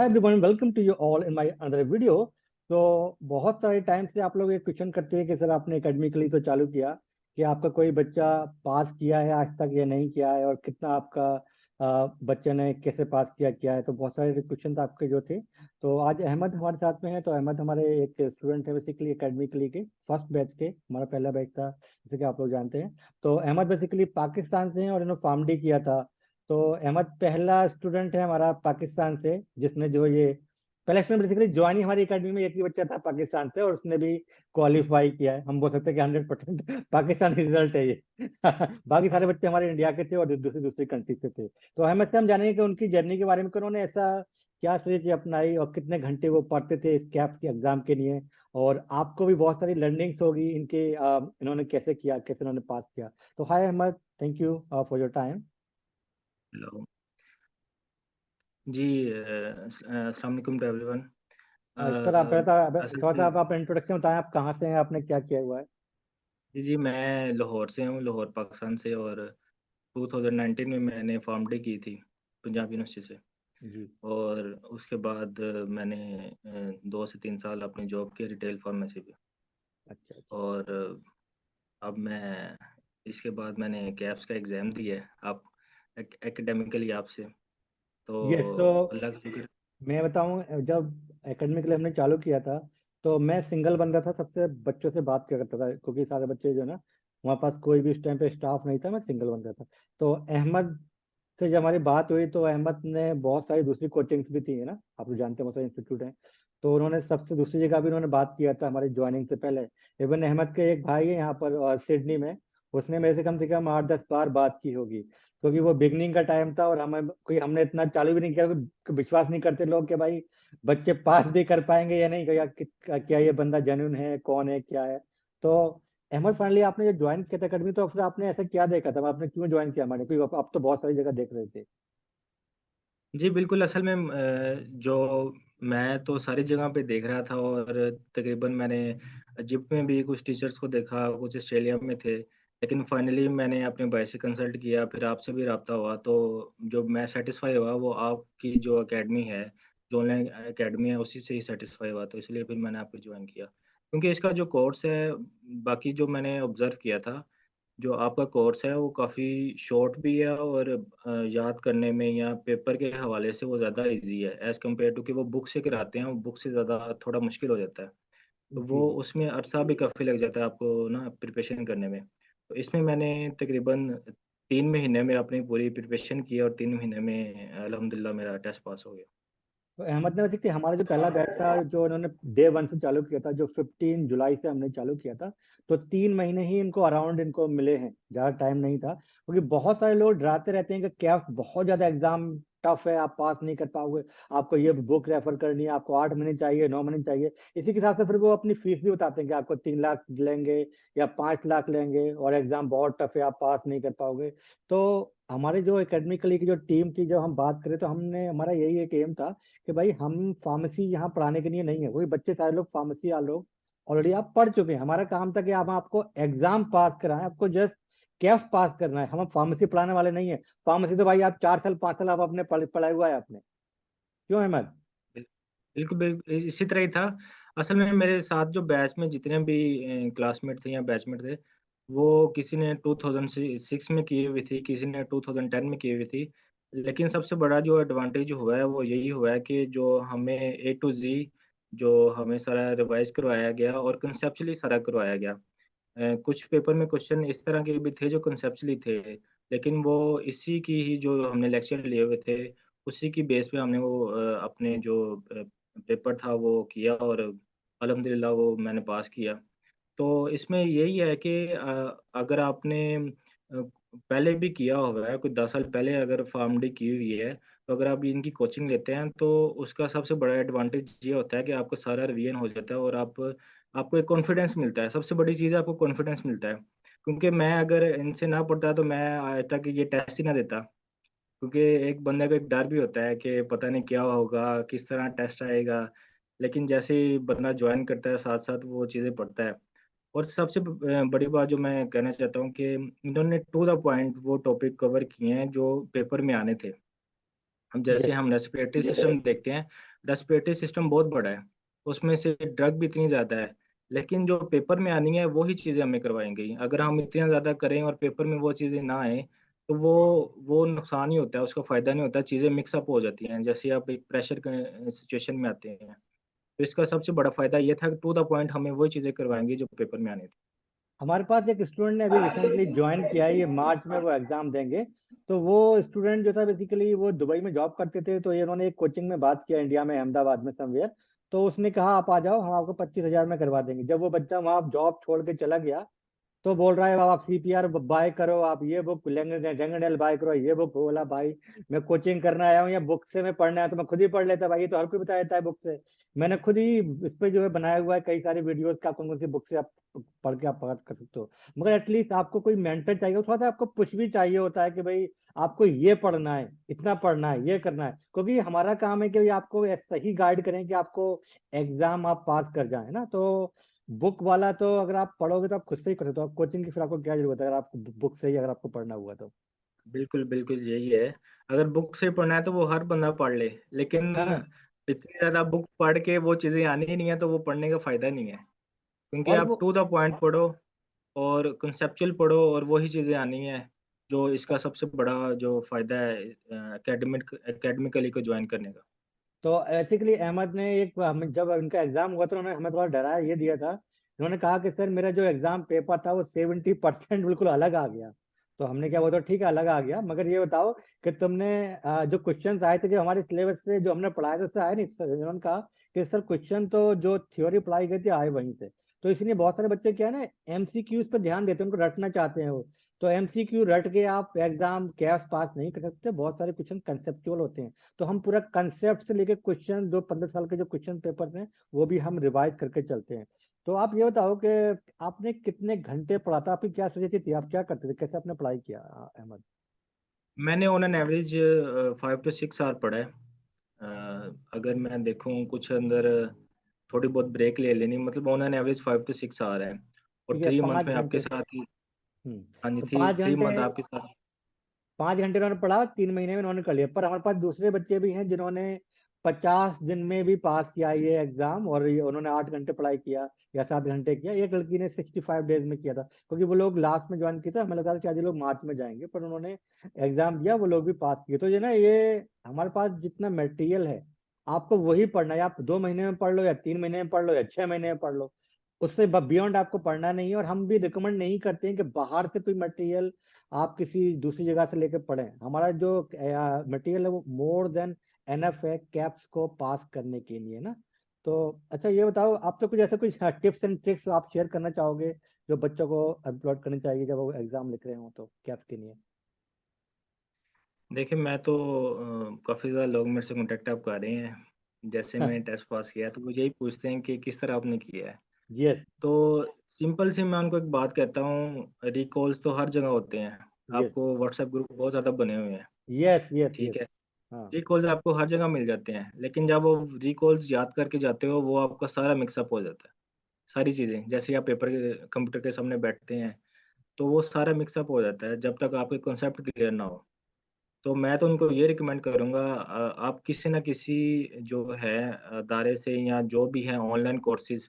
Hi everyone, welcome to you all in my another video. तो बहुत सारे time से आप लोग ये क्वेश्चन करते हैं कि सर आपने एकेडमिकली तो चालू किया कि आपका कोई बच्चा पास किया है आज तक या नहीं किया है, और कितना आपका बच्चे ने कैसे पास किया है। तो बहुत सारे क्वेश्चन आपके जो थे। तो आज अहमद हमारे साथ में है। तो अहमद हमारे एक स्टूडेंट है, बेसिकली एकेडमिकली के फर्स्ट बैच के, हमारा पहला बैच था जैसे कि आप लोग जानते हैं। तो अहमद बेसिकली पाकिस्तान से हैं और इन्होंने फार्मडी किया था। तो अहमद पहला स्टूडेंट है हमारा पाकिस्तान से जिसने जो ये पहला स्टूडेंट बेसिकली ज्वाइन ही हमारी एकेडमी में एक ही बच्चा था पाकिस्तान से, और उसने भी क्वालिफाई किया है। हम बोल सकते हैं कि 100% पाकिस्तानी रिजल्ट है ये। बाकी सारे बच्चे हमारे इंडिया के थे और दूसरी दूसरी कंट्री से थे। तो अहमद से हम जानेंगे कि उनकी जर्नी के बारे में कि उन्होंने ऐसा क्या स्ट्रेटेजी अपनाई और कितने घंटे वो पढ़ते थे इस कैप्स के एग्जाम के लिए। और आपको भी बहुत सारी लर्निंग्स होगी इनके, इन्होंने कैसे किया, कैसे इन्होंने पास किया। तो hi Ahmad, thank you for your time. Hello जी। अस्सलाम वालेकुम टू एवरीवन। सर आप पहले असल थोड़ा सा से आप इंट्रोडक्शन बताएं, आप कहाँ से हैं, आपने क्या किया हुआ है। जी मैं लाहौर से हूँ, लाहौर पाकिस्तान से। और 2019 में मैंने फार्मडी की थी पंजाब यूनिवर्सिटी से। जी। और उसके बाद मैंने 2 से 3 साल अपनी जॉब की रिटेल फार्मेसी पे। अच्छा अच्छा। और अब मैं इसके बाद मैंने कैप्स का एग्ज़ाम दिया है। आप एकेडमिकली आपसे तो यस। तो अल्लाह का शुक्र। मैं बताऊं, जब एकेडमिक के लिए हमने चालू किया था तो मैं सिंगल बंदा था, सबसे बच्चों से बात किया करता था क्योंकि सारे बच्चे जो है ना, हमारे पास कोई भी उस टाइम पे स्टाफ नहीं था, मैं सिंगल बंदा था। तो अहमद से जब हमारी बात हुई तो अहमद ने बहुत सारी दूसरी कोचिंग्स भी थी, है ना, आप लोग जानते हैं बहुत सारे इंस्टीट्यूट हैं। तो उन्होंने सबसे दूसरी जगह भी उन्होंने बात किया था हमारी ज्वाइनिंग से पहले। इवन अहमद के एक भाई है यहाँ पर सिडनी में, उसने मेरे से कम 8-10 बार बात की होगी, क्योंकि वो बिगनिंग का टाइम था और हमें कोई हमने इतना चालू भी नहीं किया, कि विश्वास नहीं करते लोग कि भाई बच्चे पास भी कर पाएंगे या नहीं, क्या ये बंदा जेन्युइन है, कौन है, क्या है। तो अहमद फाइनली आपने जो ज्वाइन किया था अकेडमी, तो फिर आपने ऐसा क्या देखा था, आपने क्यों ज्वाइन किया हमारे, क्योंकि आप तो बहुत सारी जगह देख रहे थे। जी, बिल्कुल। असल में जो मैं तो सारी जगह पे देख रहा था। और तकरीबन मैंने इजिप्ट में भी कुछ टीचर्स को देखा, कुछ ऑस्ट्रेलिया में थे। लेकिन फाइनली मैंने अपने भाई से कंसल्ट किया, फिर आपसे भी राब्ता हुआ। तो जो मैं सैटिस्फाई हुआ वो आपकी जो एकेडमी है, जो ऑनलाइन एकेडमी है, उसी से ही सैटिस्फाई हुआ। तो इसलिए फिर मैंने आपको ज्वाइन किया। क्योंकि इसका जो कोर्स है, बाकी जो मैंने ऑब्ज़र्व किया था, जो आपका कोर्स है वो काफ़ी शॉर्ट भी है। और याद करने में या पेपर के हवाले से वो ज़्यादा ईज़ी है एज़ कम्पेयर टू कि वो बुक से कराते हैं, वो बुक से ज़्यादा थोड़ा मुश्किल हो जाता है। तो जी वो जी। उसमें अरसा भी काफ़ी लग जाता है आपको ना प्रिपरेशन करने में। तो इसमें मैंने तकरीबन 3 महीने में अपनी पूरी प्रिपरेशन की और 3 महीने में अल्हम्दुलिल्लाह मेरा टेस्ट पास हो गया। तो अहमद ने वैसे हमारा जो पहला बैच था, जो इन्होंने डे 1 से चालू किया था, जो 15 जुलाई से हमने चालू किया था, तो 3 महीने ही इनको अराउंड इनको मिले हैं, ज्यादा टाइम नहीं था। क्योंकि बहुत सारे लोग डराते रहते हैं कि क्या बहुत ज्यादा एग्जाम टफ है, आप पास नहीं कर पाओगे, आपको ये बुक रेफर करनी है, आपको 8 महीने चाहिए, 9 महीने चाहिए। इसी के हिसाब से फिर वो अपनी फीस भी बताते हैं कि आपको 3 लाख लेंगे या 5 लाख लेंगे, और एग्जाम बहुत टफ है, आप पास नहीं कर पाओगे। तो हमारे जो एकेडमिकली की जो टीम थी, जब हम बात करें तो हमने, हमारा यही एक एम था कि भाई हम फार्मेसी यहाँ पढ़ाने के लिए नहीं है, वही बच्चे सारे लोग फार्मेसी वाले लोग ऑलरेडी आप पढ़ चुके हैं। हमारा काम था कि आप आपको एग्जाम पास कराएं, आपको जस्ट कैफ पास करना है, हम फार्मेसी पढ़ाने वाले नहीं है। फार्मेसी तो भाई आप 4 साल 5 साल आप अपने पढ़ाई हुआ है आपने। क्यों अहमद। बिल बिल्कुल, इसी तरह ही था। असल में मेरे साथ जो बैच में जितने भी क्लासमेट थे या बैचमेट थे, वो किसी ने 2006 में की हुई थी, किसी ने 2010 में की हुई थी। लेकिन सबसे बड़ा जो एडवांटेज हुआ है, वो यही हुआ है कि जो हमें ए टू ज़ी जो हमें सारा रिवाइज़ करवाया गया और कंसेप्चुअली सारा करवाया गया। कुछ पेपर में क्वेश्चन इस तरह के भी थे जो कंसेप्चुअली थे, लेकिन वो इसी की ही जो हमने लेक्चर लिए हुए थे, उसी की बेस पे हमने वो अपने जो पेपर था वो किया। और अल्हम्दुलिल्लाह वो मैंने पास किया। तो इसमें यही है कि अगर आपने पहले भी किया हुआ है, कोई 10 साल पहले अगर फार्मडी की हुई है, तो अगर आप इनकी कोचिंग लेते हैं, तो उसका सबसे बड़ा एडवांटेज ये होता है कि आपका सारा रिवीजन हो जाता है और आपको एक कॉन्फिडेंस मिलता है। सबसे बड़ी चीज़ है आपको कॉन्फिडेंस मिलता है। क्योंकि मैं अगर इनसे ना पढ़ता तो मैं आज तक ये टेस्ट ही ना देता। क्योंकि एक बंदे को एक डर भी होता है कि पता नहीं क्या होगा, किस तरह टेस्ट आएगा। लेकिन जैसे ही बंदा जॉइन करता है, साथ-साथ वो चीज़ें पढ़ता है। और सबसे बड़ी बात जो मैं कहना चाहता हूँ कि इन्होंने टू द पॉइंट वो टॉपिक कवर किए हैं जो पेपर में आने थे। अब जैसे यस। हम रेस्पिरेटरी सिस्टम देखते हैं, रेस्पिरेटरी सिस्टम बहुत बड़ा है, उसमें से ड्रग भी इतनी ज़्यादा है, लेकिन जो पेपर में आनी है वही चीज़ें हमें करवाएंगी। अगर हम इतना ज़्यादा करें और पेपर में वो चीज़ें ना आए, तो वो नुकसान ही होता है, उसका फ़ायदा नहीं होता, चीज़ें मिक्सअप हो जाती हैं। जैसे आप एक प्रेशर के सिचुएशन में आते हैं, तो इसका सबसे बड़ा फ़ायदा ये था कि टू द पॉइंट हमें वही चीज़ें करवाएंगी जो पेपर में आनी थी। हमारे पास एक स्टूडेंट ने अभी रिसेंटली ज्वाइन किया है, ये मार्च में वो एग्जाम देंगे। तो वो स्टूडेंट जो था बेसिकली वो दुबई में जॉब करते थे, तो ये उन्होंने एक कोचिंग में बात किया इंडिया में, अहमदाबाद में समवेयर। तो उसने कहा आप आ जाओ, हम आपको 25,000 में करवा देंगे। जब वो बच्चा वहाँ जॉब छोड़ के चला गया, तो बोल रहा है आप सीपीआर बाय करो, आप ये बुक लैंगडेल बाय करो, ये बुक। बोला भाई मैं कोचिंग करना आया हूँ या बुक से मैं पढ़ना है तो मैं खुद ही पढ़ लेता भाई, ये तो हर कोई बता देता है बुक से। मैंने खुद ही इस पे जो है बनाया हुआ है कई सारे वीडियोस का, कौन कौन सी बुक से आप पढ़ के आप पढ़ कर सकते हो। मगर एटलीस्ट आपको कोई मेंटर चाहिए, थोड़ा सा आपको पुश भी चाहिए होता है कि भाई आपको ये पढ़ना है, इतना पढ़ना है, ये करना है। क्योंकि हमारा काम है कि भाई आपको सही गाइड करें कि आपको एग्जाम आप पास कर जाए ना। तो बुक वाला तो अगर आप पढ़ोगे तो आप खुद से ही कर सकते हो, आप कोचिंग की फिर आपको क्या जरूरत है अगर आपको बुक से ही अगर आपको पढ़ना हुआ तो। बिल्कुल, बिल्कुल यही है। अगर बुक से पढ़ना है तो वो हर बंदा पढ़ ले, लेकिन हाँ। इतनी ज़्यादा बुक पढ़ के वो चीज़ें आनी ही नहीं है, तो वो पढ़ने का फ़ायदा नहीं है। क्योंकि और आप वो टू द पॉइंट पढ़ो और कंसेप्चुअल पढ़ो और वही चीज़ें आनी है, जो इसका सबसे बड़ा जो फ़ायदा है एकेडमिकली को जॉइन करने का। तो बेसिकली अहमद ने एक जब इनका एग्जाम हुआ तो उन्होंने हमें थोड़ा डराया ये दिया था। उन्होंने कहा कि सर मेरा जो एग्जाम पेपर था वो 70% बिल्कुल अलग आ गया। तो हमने क्या, वो तो ठीक है अलग आ गया, मगर ये बताओ कि तुमने जो क्वेश्चंस आए थे जो हमारे सिलेबस से जो हमने पढ़ाया था उससे आए नहीं? सर उन्होंने कहा कि सर क्वेश्चन तो जो थ्योरी पढ़ाई गई थी आए वहीं से। तो इसलिए बहुत सारे बच्चे क्या है ना, एमसीक्यूज पे ध्यान देते हैं, उनको रटना चाहते हैं वो। तो एमसीक्यू रट के आप एग्जाम कैस पास नहीं कर सकते, बहुत सारे क्वेश्चन कंसेप्चुअल होते हैं। तो हम पूरा कंसेप्ट से लेके क्वेश्चन, जो 15 साल के जो क्वेश्चन पेपर हैं वो भी हम रिवाइज करके चलते हैं। तो आप ये बताओ कि आपने कितने घंटे पढ़ा था, आपकी क्या सोची थी, आप क्या करते थे, कैसे आपने पढ़ाई किया अहमद? मैंने on an average 5 to 6 hour पढ़ा है। अगर मैं देखूँ कुछ अंदर थोड़ी बहुत ब्रेक ले लेनी, मतलब on an average 5 to 6 hour है। और ठीक है, 3 मंथ पाँच में आपके घंटे साथ ही, हाँ जी, तो थ्री पाँच थ्री घंटे मंथ आपके साथ। 5 घंटे उन्होंने पढ़ा, 3 महीने में उन्होंने कर लिया। पर हमारे पास दूसरे बच्चे भी हैं जिन्होंने 50 दिन में भी पास किया ये एग्जाम, और ये उन्होंने 8 घंटे पढ़ाई किया या 7 घंटे किया। एक लड़की ने 65 डेज में किया था, क्योंकि वो लोग लास्ट में ज्वाइन किया था, हमें लगा था शायद ये लोग मार्च में जाएंगे, पर उन्होंने एग्जाम दिया, वो लोग भी पास किए। तो ये ना, ये हमारे पास जितना मटेरियल है आपको वही पढ़ना है। आप 2 महीने में पढ़ लो या 3 महीने में पढ़ लो या 6 महीने में पढ़ लो, उससे बियॉन्ड आपको पढ़ना नहीं है। और हम भी रिकमेंड नहीं करते हैं कि बाहर से कोई मटेरियल आप किसी दूसरी जगह से लेकर पढ़ें। हमारा जो मटेरियल है वो मोर देन एनफ है कैप्स को पास करने के लिए ना। तो अच्छा ये बताओ, आप तो कुछ ऐसा कुछ टिप्स एंड ट्रिक्स आप शेयर करना चाहोगे जो बच्चों को एम्प्लॉय करनी चाहिए जब वो एग्जाम लिख रहे हो तो कैप्स के लिए? देखिए, मैं तो काफ़ी ज़्यादा लोग मेरे से कॉन्टेक्ट आप कर रहे हैं। जैसे मैंने टेस्ट पास किया तो वो यही पूछते हैं कि किस तरह आपने किया है। यस। तो सिंपल सी मैं उनको एक बात कहता हूँ, रिकॉल्स तो हर जगह होते हैं। यस। आपको व्हाट्सएप ग्रुप बहुत ज़्यादा बने हुए हैं, यस। यस। ठीक यस। है? हाँ। रिकॉल्स आपको हर जगह मिल जाते हैं, लेकिन जब वो रिकॉल्स याद करके जाते हो, वो आपका सारा मिक्सअप हो जाता है। सारी चीज़ें, जैसे ही आप पेपर के कंप्यूटर के सामने बैठते हैं, तो वो सारा मिक्सअप हो जाता है, जब तक आपके कॉन्सेप्ट क्लियर ना हो। तो मैं तो उनको ये रिकमेंड करूँगा, आप किसी न किसी जो है अदारे से या जो भी हैं ऑनलाइन कोर्सेज़,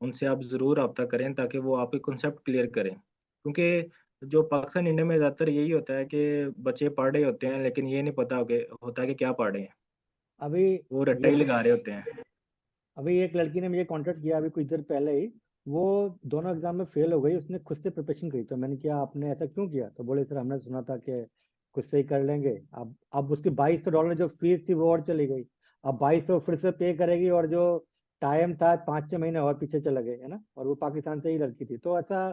उनसे आप ज़रूर राब्ता करें ताकि वो आपके कॉन्सेप्ट क्लियर करें। क्योंकि जो पाकिस्तान, इंडिया में ज़्यादातर यही होता है कि बच्चे पढ़ रहे होते हैं, लेकिन ये नहीं पता होता है कि क्या पढ़ रहे हैं। अभी वो रट्टा ये ही लगा रहे होते हैं। अभी एक लड़की ने मुझे कांटेक्ट किया अभी कुछ देर पहले ही। वो दोनों एग्जाम में फेल हो गई, उसने खुद से प्रिपरेशन करी। तो मैंने किया आपने ऐसा क्यों किया? तो बोले सर हमने सुना था कि खुद से ही कर लेंगे। अब उसकी $2200 जो फीस थी वो और चली गई। अब 2200 फिर से पे करेगी, और जो टाइम था 5-6 महीने और पीछे चला गए, है ना। और वो पाकिस्तान से ही लड़की थी। तो ऐसा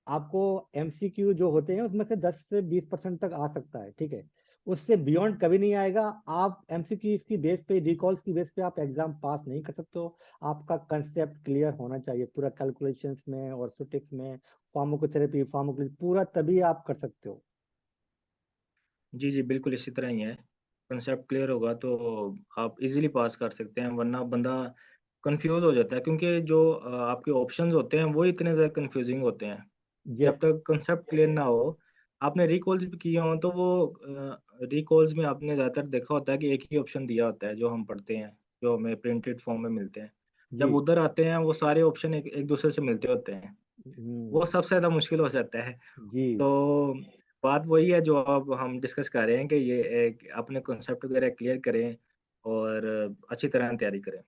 आपको एमसीक्यू जो होते हैं उसमें से 10 से 20% तक आ सकता है, ठीक है। उससे बियॉन्ड कभी नहीं आएगा। आप एमसीक्यू की बेस पे, रिकॉल्स की बेस पे आप एग्जाम पास नहीं कर सकते हो। आपका कंसेप्ट क्लियर होना चाहिए पूरा, कैलकुलेशंस में और स्टैटिस्टिक्स में, फार्माकोथेरेपी, फार्माकोलॉजी पूरा, तभी आप कर सकते हो। जी, जी, बिल्कुल इसी तरह ही है। कॉन्सेप्ट क्लियर होगा तो आप इज़िली पास कर सकते हैं, वरना बंदा कन्फ्यूज़ हो जाता है, क्योंकि जो आपके ऑप्शंस होते हैं वो इतने ज़्यादा कन्फ्यूज़िंग होते हैं। यस। जब तक कंसेप्ट क्लियर ना हो, आपने रिकॉल्स भी किए हों तो वो रिकॉल्स में आपने ज़्यादातर देखा होता है कि एक ही ऑप्शन दिया होता है जो हम पढ़ते हैं, जो हमें प्रिंटेड फॉर्म में मिलते हैं। जी। जब उधर आते हैं वो सारे ऑप्शन एक एक दूसरे से मिलते होते हैं, वो हम्म। सबसे ज़्यादा मुश्किल हो जाता है। जी तो बात वही है जो अब हम डिस्कस कर रहे हैं कि ये एक अपने कॉन्सेप्ट वगैरह क्लियर करें और अच्छी तरह तैयारी करें।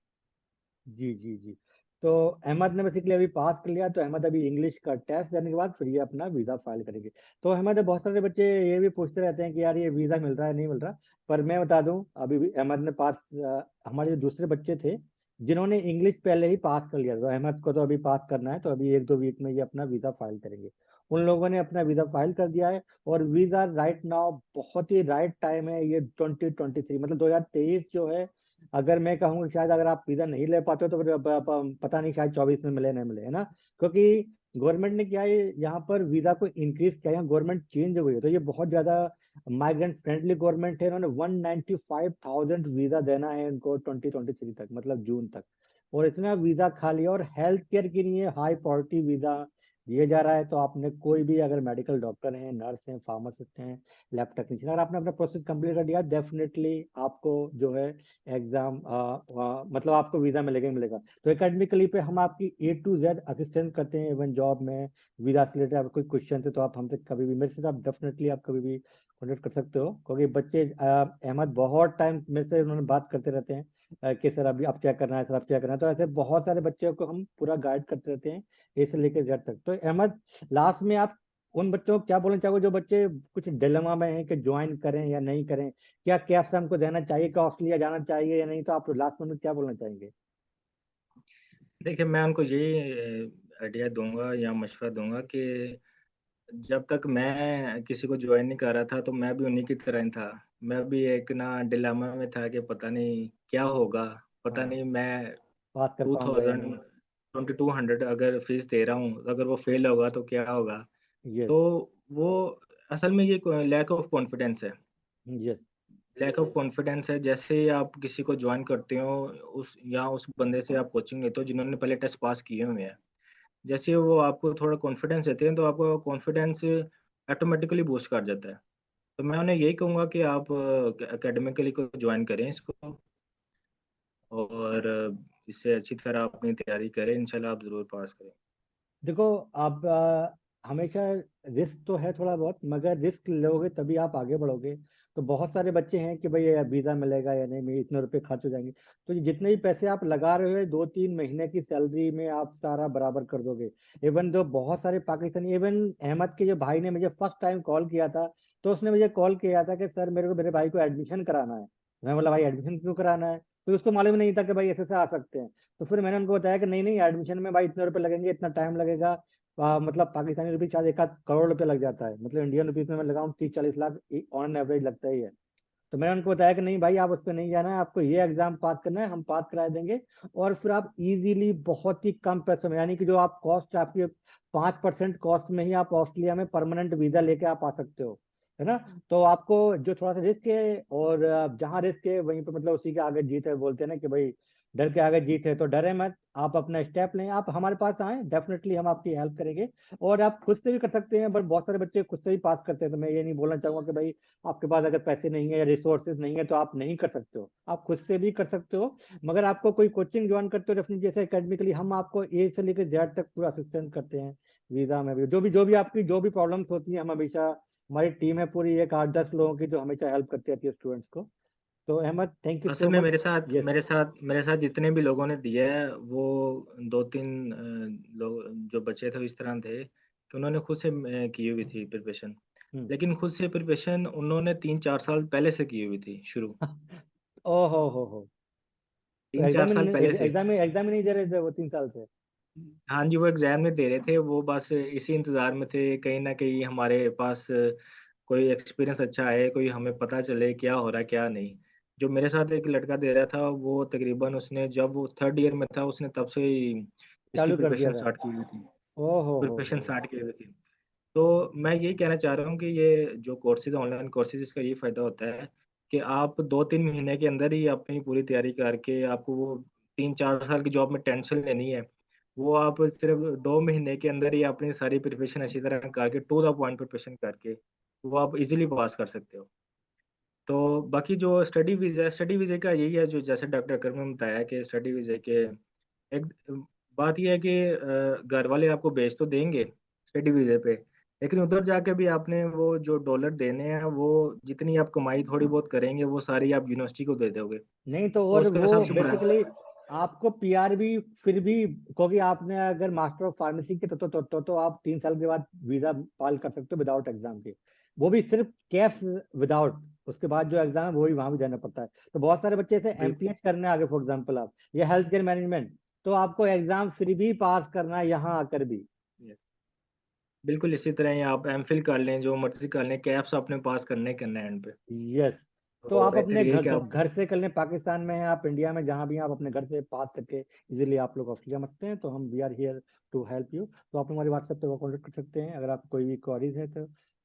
जी जी जी। तो अहमद ने बेसिकली अभी पास कर लिया, तो अहमद अभी इंग्लिश का टेस्ट देने के बाद फिर ये अपना वीज़ा फाइल करेंगे। तो अहमद, बहुत सारे बच्चे ये भी पूछते रहते हैं कि यार ये वीज़ा मिल रहा है नहीं मिल रहा। पर मैं बता दूं, अभी भी अहमद ने पास, हमारे जो दूसरे बच्चे थे जिन्होंने इंग्लिश पहले ही पास कर लिया था, तो अहमद को तो अभी पास करना है, तो अभी 1-2 वीक में ये अपना वीज़ा फाइल करेंगे। उन लोगों ने अपना वीज़ा फाइल कर दिया है, और वीज़ा राइट नाउ बहुत ही राइट टाइम है, ये 2023 मतलब 2023 जो है। अगर मैं कहूँ शायद अगर आप वीजा नहीं ले पाते हो तो फिर पता नहीं शायद 24 में मिले नहीं मिले, है ना। क्योंकि गवर्नमेंट ने क्या है, यहाँ पर वीजा को इंक्रीज किया है, गवर्नमेंट चेंज हो गई है, तो ये बहुत ज्यादा माइग्रेंट फ्रेंडली गवर्नमेंट है। इन्होंने 195,000 वीजा देना है इनको 2023 तक, मतलब जून तक। और इतना वीजा खा लिया, और हेल्थ केयर के लिए हाई प्रायोरिटी वीजा दिया जा रहा है। तो आपने कोई भी अगर मेडिकल डॉक्टर हैं, नर्स हैं, फार्मासिस्ट हैं, लैब टेक्नीशियन, अगर आपने अपना प्रोसेस कंप्लीट कर दिया, डेफिनेटली आपको जो है एग्जाम, मतलब आपको वीजा मिलेगा ही मिलेगा। तो एकेडमिकली पे हम आपकी A to Z असिस्टेंस करते हैं, इवन जॉब में वीजा से रिलेटेड आपको कोई क्वेश्चन है तो आप हमसे कभी भी, मेरे से आप डेफिनेटली आप कभी भी कॉन्टेक्ट कर सकते हो। क्योंकि बच्चे, अहमद बहुत टाइम मेरे से उन्होंने बात करते रहते हैं कि सर अभी आप क्या करना है, सर आप क्या करना है। तो ऐसे बहुत सारे बच्चों को हम पूरा गाइड करते रहते हैं, ए से लेकर जेड तक। तो अहमद, लास्ट में आप उन बच्चों को क्या बोलना चाहोगे जो बच्चे कुछ डिलेमा में हैं कि ज्वाइन करें या नहीं करें? क्या कैप्स हमको देना चाहिए, कि ऑस्ट्रेलिया जाना चाहिए या नहीं? तो आप लास्ट में क्या बोलना चाहेंगे? देखिए, मैं उनको यही आइडिया दूँगा या मशवरा दूँगा कि जब तक मैं किसी को जॉइन नहीं कर रहा था, तो मैं भी उन्हीं की तरह ही था। मैं भी एक ना डिलेमा में था कि पता नहीं क्या होगा, पता हाँ, नहीं मैं पास कर पाऊंगा या 2000 नहीं। 2200 अगर फीस दे रहा हूँ, अगर वो फेल होगा तो क्या होगा? यस। तो वो असल में ये क लैक ऑफ कॉन्फिडेंस है। यस। लैक ऑफ कॉन्फिडेंस है, जैसे ही आप किसी को जॉइन करते हो, उस बंदे से आप कोचिंग लेते हो जिन्होंने पहले टेस्ट पास किए हुए हैं। जैसे वो आपको थोड़ा कॉन्फिडेंस देते हैं, तो आपका कॉन्फिडेंस ऑटोमेटिकली बूस्ट कर जाता है। तो मैं उन्हें यही कहूँगा कि आप एकेडमिकली को ज्वाइन करें इसको, और इससे अच्छी तरह अपनी तैयारी करें, इंशाल्लाह आप ज़रूर पास करें। देखो, आप हमेशा रिस्क तो है थोड़ा बहुत, मगर रिस्क लोगे तभी आप आगे बढ़ोगे। तो बहुत सारे बच्चे हैं कि भाई ये वीज़ा मिलेगा या नहीं, मेरे इतने रुपए खर्च हो जाएंगे। तो ये जितने भी पैसे आप लगा रहे हो 2-3 महीने की सैलरी में आप सारा बराबर कर दोगे। इवन जो बहुत सारे पाकिस्तानी, इवन अहमद के जो भाई ने मुझे फर्स्ट टाइम कॉल किया था, तो उसने मुझे कॉल किया था कि सर मेरे को मेरे भाई को एडमिशन कराना है। मैं बोला भाई एडमिशन क्यों कराना है? तो उसको मालूम नहीं था कि भाई ऐसे से आ सकते हैं। तो फिर मैंने उनको बताया कि नहीं नहीं, एडमिशन में भाई इतने रुपए लगेंगे, इतना टाइम लगेगा। मतलब पाकिस्तानी रुपये शायद 1 आध करोड़ रुपए लग जाता है, मतलब इंडियन रुपीज में मैं लगाऊं 30-40 लाख ऑन एवरेज लगता ही है। तो मैंने उनको बताया कि नहीं भाई, आप उस पर नहीं जाना है, आपको ये एग्जाम पास करना है, हम पास करा देंगे। और फिर आप इजीली बहुत ही कम पैसों में, यानी कि जो आप कॉस्ट आपकी 5% कॉस्ट में ही आप ऑस्ट्रेलिया में परमानेंट वीजा लेके आप आ सकते हो, है ना। तो आपको जो थोड़ा सा रिस्क है, और जहाँ रिस्क है वहीं पे मतलब उसी के आगे जीत है, बोलते हैं ना कि भाई डर के आगे जीत है। तो डरे मत, आप अपना स्टेप लें, आप हमारे पास आए, डेफिनेटली हम आपकी हेल्प करेंगे। और आप खुद से भी कर सकते हैं, बट बहुत सारे बच्चे खुद से ही पास करते हैं, तो मैं ये नहीं बोलना चाहूंगा कि भाई आपके पास अगर पैसे नहीं है या रिसोर्सेज नहीं है तो आप नहीं कर सकते हो, आप खुद से भी कर सकते हो। मगर आपको कोई कोचिंग ज्वाइन करते हो डेफिनेटली, जैसे एकेडमिकली हम आपको ए से लेकर जेड तक पूरा असिस्टेंस करते हैं। वीजा में भी जो भी आपकी जो भी प्रॉब्लम्स होती है, हम हमेशा, हमारी टीम है पूरी, एक 8-10 लोगों की जो हमेशा हेल्प करती रहती है स्टूडेंट्स को। तो अहमद, थैंक यू असल सो में मच। मेरे साथ यस। मेरे साथ जितने भी लोगों ने दिया है, वो 2-3 लोग जो बच्चे थे वो इस तरह थे कि उन्होंने खुद से की हुई थी प्रिपरेशन। हम्म। लेकिन खुद से प्रिपरेशन उन्होंने 3-4 साल पहले से की हुई थी शुरू। ओ हो। तो 3-4 साल पहले से। एग्जाम ही नहीं दे रहे थे वो 3 साल से? हाँ जी, वो एग्जाम में दे रहे थे, वो बस इसी इंतजार में थे कहीं ना कहीं हमारे पास कोई एक्सपीरियंस अच्छा है, कोई हमें पता चले क्या हो रहा है क्या नहीं। जो मेरे साथ एक लड़का दे रहा था, वो तकरीबन उसने जब वो थर्ड ईयर में था, उसने तब से ही इसकी चालू कर दिया प्रिपरेशन था? स्टार्ट की हुई थी। ओ प्रिपरेशन हो। स्टार्ट की हुई थी। तो मैं यही कहना चाह रहा हूँ कि ये जो कोर्सेज ऑनलाइन कोर्सेज, इसका ये फ़ायदा होता है कि आप 2-3 महीने के अंदर ही अपनी पूरी तैयारी करके, आपको वो 3-4 साल की जॉब में टेंशन लेनी है, वो आप सिर्फ 2 महीने के अंदर ही अपनी सारी प्रिपरेशन अच्छी तरह करके, टू द पॉइंट प्रिपरेशन करके, वो आप इजीली पास कर सकते हो। तो बाकी जो स्टडी वीज़े का यही है, जो जैसे डॉक्टर अकरम ने बताया कि स्टडी वीज़े के एक बात ये है कि घर वाले आपको भेज तो देंगे स्टडी वीज़े पे, लेकिन उधर जाके भी आपने वो जो डॉलर देने हैं, वो जितनी आप कमाई थोड़ी बहुत करेंगे, वो सारी आप यूनिवर्सिटी को दे दोगे। नहीं तो तो और उसके वो हिसाब से बेसिकली आपको पीआर भी फिर भी, क्योंकि आपने अगर मास्टर ऑफ फार्मेसी के तो आप 3 साल के बाद वीजा फाइल कर सकते हो विदाउट एग्जाम के। वो भी सिर्फ कैफ विदाउट, उसके बाद जो एग्जाम है वो भी वहां भी देना पड़ता है। तो बहुत सारे बच्चे ऐसे बिल, एमपीएच करने आगे, फॉर एग्जाम्पल आप, या हेल्थ केयर मैनेजमेंट, तो आपको एग्जाम फिर भी पास करना है यहाँ आकर भी। बिल्कुल इसी तरह ही आप एमफिल कर लें, जो मर्जी कर लें, कैप्स आपने पास करने ही करने हैं एंड पे। यस। तो तो आप बेहतर अपने ये है घर कि आप घर से कर लें, पाकिस्तान में हैं आप, इंडिया में, जहां भी हैं, आप अपने घर से पास करके इजीली आप लोग ऑस्ट्रेलिया में सकते हैं। तो हम we are here to help you. तो आप हमारे व्हाट्सएप पे कॉन्टेक्ट कर सकते हैं अगर आप कोई भी क्वारीज है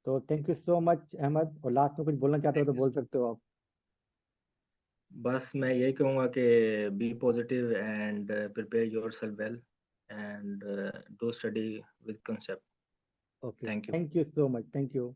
तो thank you so much Ahmad. और लास्ट में कुछ बोलना चाहते हो तो थैंक यू। बोल सकते हो आप। बस मैं यही कहूँगा कि be positive and prepare yourself well and do study with concept. Okay, thank you. Thank you so much, thank you.